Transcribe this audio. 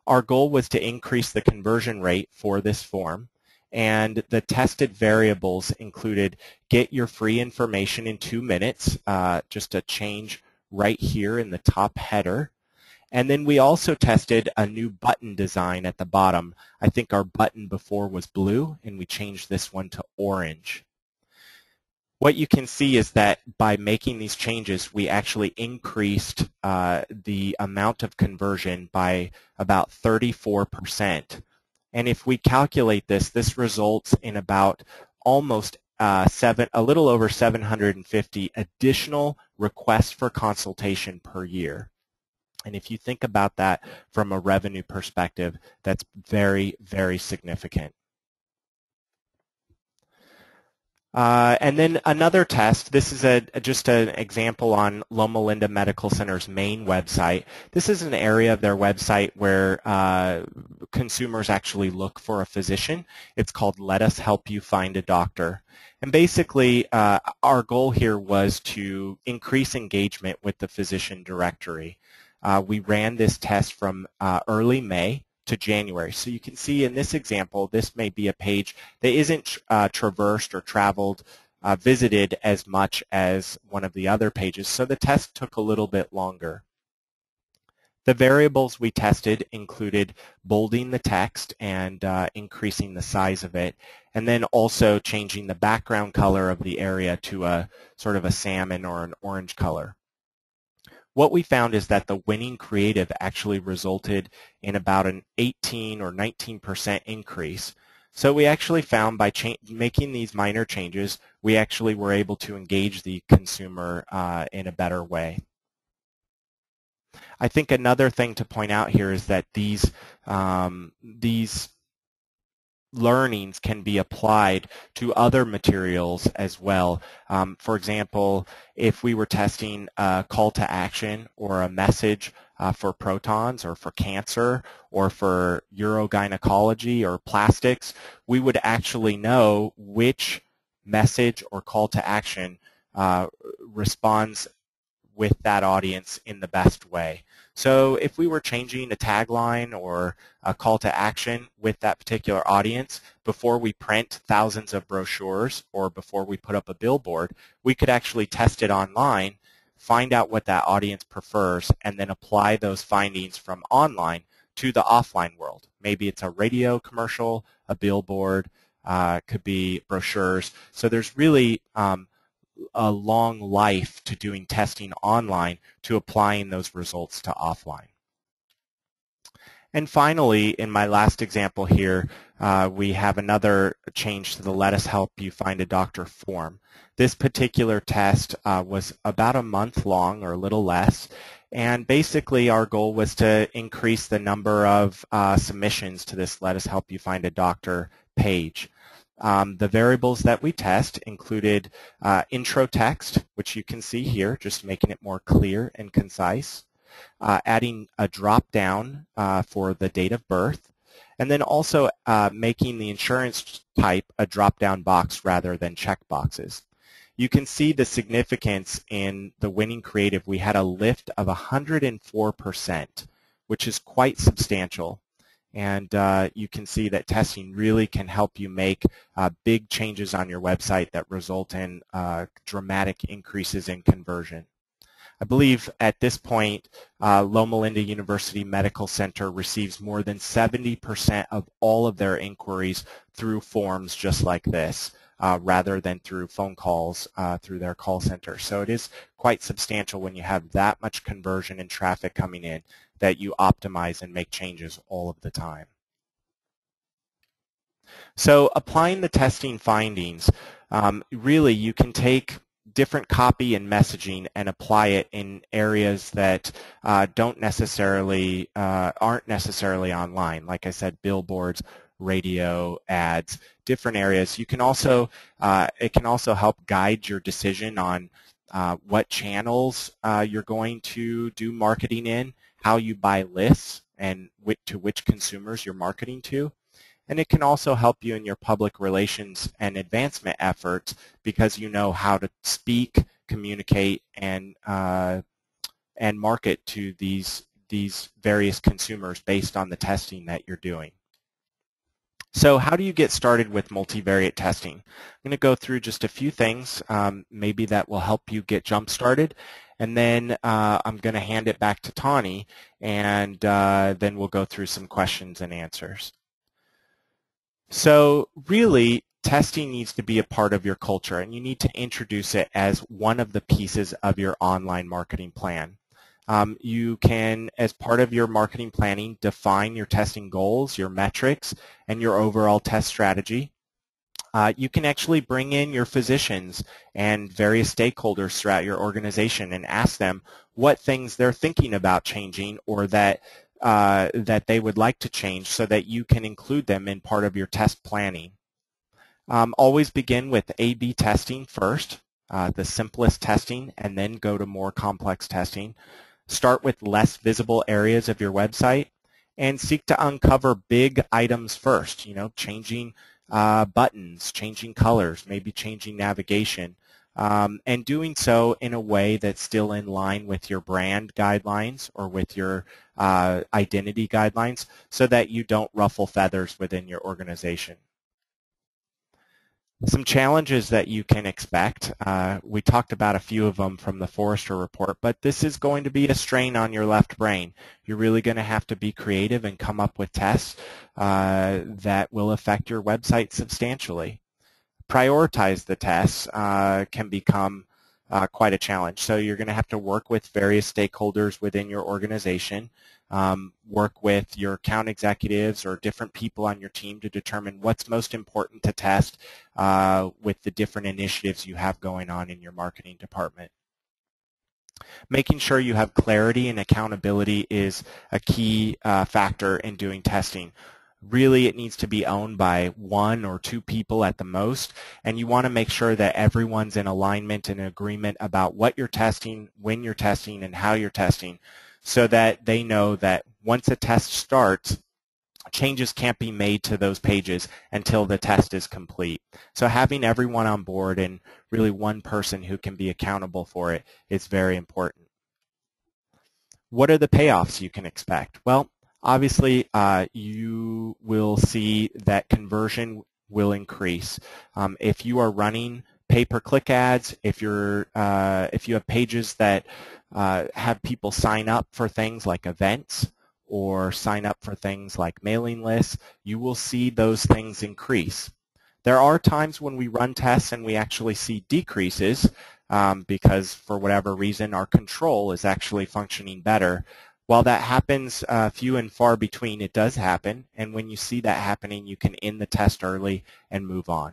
Our goal was to increase the conversion rate for this form, and the tested variables included get your free information in 2 minutes, just a change right here in the top header. And then we also tested a new button design at the bottom. I think our button before was blue, and we changed this one to orange. What you can see is that by making these changes, we actually increased the amount of conversion by about 34%. And if we calculate this, this results in about almost a little over 750 additional requests for consultation per year. And if you think about that from a revenue perspective, that's very, very significant. And then another test, this is just an example on Loma Linda Medical Center's main website. This is an area of their website where consumers actually look for a physician. It's called Let Us Help You Find a Doctor. And basically, our goal here was to increase engagement with the physician directory. We ran this test from early May to January. So you can see in this example, this may be a page that isn't traversed or traveled, visited as much as one of the other pages. So the test took a little bit longer. The variables we tested included bolding the text and increasing the size of it, and then also changing the background color of the area to a sort of a salmon or an orange color. What we found is that the winning creative actually resulted in about an 18 or 19% increase. So we actually found by making these minor changes, we actually were able to engage the consumer in a better way. I think another thing to point out here is that these learnings can be applied to other materials as well. For example, if we were testing a call to action or a message for protons or for cancer or for urogynecology or plastics, we would actually know which message or call to action responds with that audience in the best way. So if we were changing a tagline or a call to action with that particular audience before we print thousands of brochures or before we put up a billboard, we could actually test it online, find out what that audience prefers, and then apply those findings from online to the offline world. Maybe it's a radio commercial, a billboard, could be brochures. So there's really a long life to doing testing online to applying those results to offline. And finally, in my last example here, we have another change to the Let Us Help You Find a Doctor form. This particular test was about a month long or a little less, and basically our goal was to increase the number of submissions to this Let Us Help You Find a Doctor page. The variables that we test included intro text, which you can see here, just making it more clear and concise, adding a drop-down for the date of birth, and then also making the insurance type a drop-down box rather than check boxes. You can see the significance in the winning creative. We had a lift of 104%, which is quite substantial. And you can see that testing really can help you make big changes on your website that result in dramatic increases in conversion. I believe at this point, Loma Linda University Medical Center receives more than 70% of all of their inquiries through forms just like this, rather than through phone calls through their call center. So it is quite substantial when you have that much conversion and traffic coming in that you optimize and make changes all of the time. So applying the testing findings, really you can take different copy and messaging and apply it in areas that aren't necessarily online. Like I said, billboards, radio, ads, different areas. You can also, it can also help guide your decision on what channels you're going to do marketing in, how you buy lists, and to which consumers you're marketing to. And it can also help you in your public relations and advancement efforts because you know how to speak, communicate, and market to these these various consumers based on the testing that you're doing. So how do you get started with multivariate testing? I'm going to go through just a few things maybe that will help you get jump started, and then I'm going to hand it back to Tawny, and then we'll go through some questions and answers. So really, testing needs to be a part of your culture, and you need to introduce it as one of the pieces of your online marketing plan. You can, as part of your marketing planning, define your testing goals, your metrics, and your overall test strategy. You can actually bring in your physicians and various stakeholders throughout your organization and ask them what things they're thinking about changing or that they would like to change so that you can include them in part of your test planning. Always begin with A/B testing first, the simplest testing, and then go to more complex testing. Start with less visible areas of your website and seek to uncover big items first, changing buttons, changing colors, maybe changing navigation, and doing so in a way that's still in line with your brand guidelines or with your identity guidelines so that you don't ruffle feathers within your organization. Some challenges that you can expect, we talked about a few of them from the Forrester report, but this is going to be a strain on your left brain. You're really going to have to be creative and come up with tests that will affect your website substantially. Prioritize the tests can become quite a challenge. So you're going to have to work with various stakeholders within your organization, work with your account executives or different people on your team to determine what's most important to test with the different initiatives you have going on in your marketing department. Making sure you have clarity and accountability is a key factor in doing testing. Really, it needs to be owned by 1 or 2 people at the most, and you want to make sure that everyone's in alignment and agreement about what you're testing, when you're testing, and how you're testing, so that they know that once a test starts, changes can't be made to those pages until the test is complete. So having everyone on board and really one person who can be accountable for it is very important. What are the payoffs you can expect? Well, obviously, you will see that conversion will increase. If you are running pay-per-click ads, if you have pages that have people sign up for things like events or sign up for things like mailing lists, you will see those things increase. There are times when we run tests and we actually see decreases because for whatever reason our control is actually functioning better. While that happens few and far between, it does happen, and when you see that happening, you can end the test early and move on.